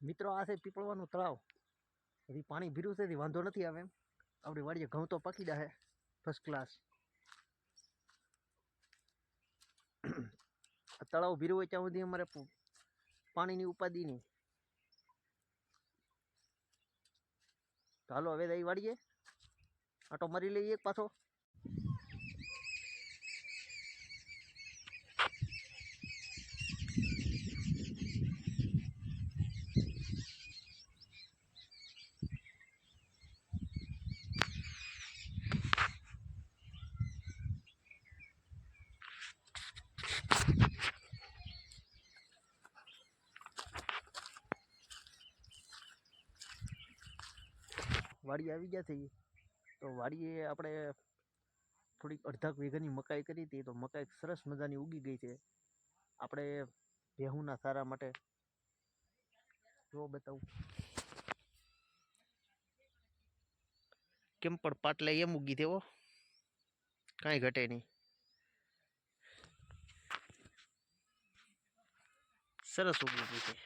મિત્રો આ છે પીપળવાનું તળાવ. હજી પાણી ભીરું છે, વાંધો નથી આવે એમ. આપણી વાડીએ ઘઉં તો પાકી જાય ફર્સ્ટ ક્લાસ. તળાવ ભીરું હોય ત્યાં સુધી અમારે પાણીની ઉપાધિ નહીં. તો હાલો હવે દઈ વાડીએ આટો મારી લઈએ એક પાછો. વાડી આવી ગયા થઈ. તો વાડીએ આપણે થોડીક અડધા વીઘાની મકાઈ કરી હતી. તો મકાઈ સરસ મજાની ઉગી ગઈ છે. આપણે ભેહુંના સારા માટે જો બતાવું કેમ પણ પાટલે એમ ઉગી તેવો કાંઈ ઘટે નહીં. સરસ ઉગી ગઈ છે.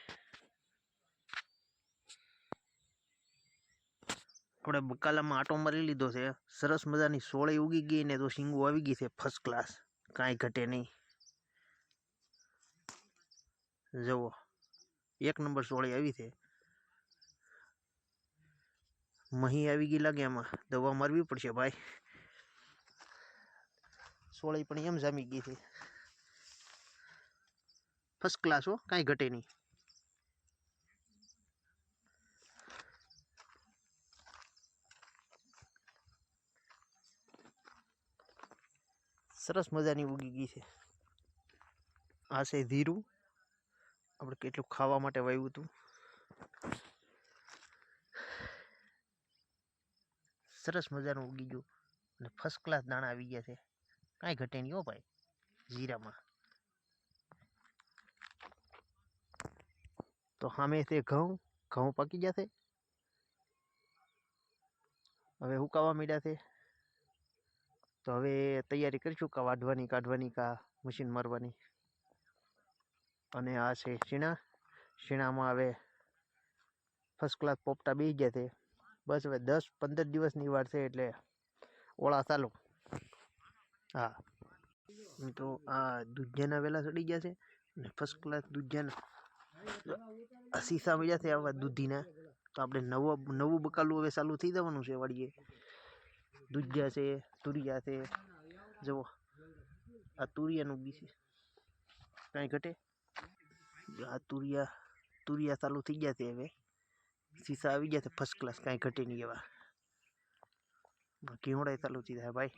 આપણે બકાલામાં આટો મારી લીધો છે. સરસ મજાની સોળી ઉગી ગઈ ને તો શીંગું આવી ગઈ છે ફર્સ્ટ ક્લાસ, કાંઈ ઘટે નહીં. જુઓ એક નંબર સોળી આવી છે. મહી આવી ગઈ લાગે, એમાં દવા મારવી પડશે ભાઈ. સોળી પણ એમ જામી ગઈ છે. ફર્સ્ટ ક્લાસ હો, કાંઈ ઘટે નહીં. સરસ મજાની ઉગી ગઈ છે. આ છે ધીરું, આપણે કેટલું ખાવા માટે વાવ્યું હતું. સરસ મજાનું ઉગી ગયું અને ફર્સ્ટ ક્લાસ દાણા આવી ગયા છે. કાંઈ ઘટે નહીં હો ભાઈ જીરામાં. તો સામે છે ઘઉં પાકી જશે. હવે હુકાવા માંડ્યા છે. તો હવે તૈયારી કરીશું કા વાઢવાની, કાઢવાની, કા મશીન મારવાની. અને આ છે શીણામાં હવે ફર્સ્ટ ક્લાસ પોપટા બેસી ગયા છે. બસ હવે 10-15 દિવસની વાર છે એટલે ઓળા ચાલુ. હા મિત્રો, આ દૂધિયાના વેલા ચડી ગયા છે અને ફર્સ્ટ ક્લાસ દૂધિયાના સીસા મળ્યા છે આવા દૂધીના. તો આપણે નવું બકાલું હવે ચાલુ થઈ જવાનું છે વાડીએ. દૂધિયા છે, તુરિયા છે. જુઓ આ તુરિયાનું બી છે, કાંઈ ઘટે. આ તુરિયા ચાલુ થઈ ગયા છે. હવે સીસા આવી ગયા છે ફર્સ્ટ ક્લાસ, કાંઈ ઘટે નહીં. એવા ઘીવડાય ચાલુ થઈ જાય ભાઈ.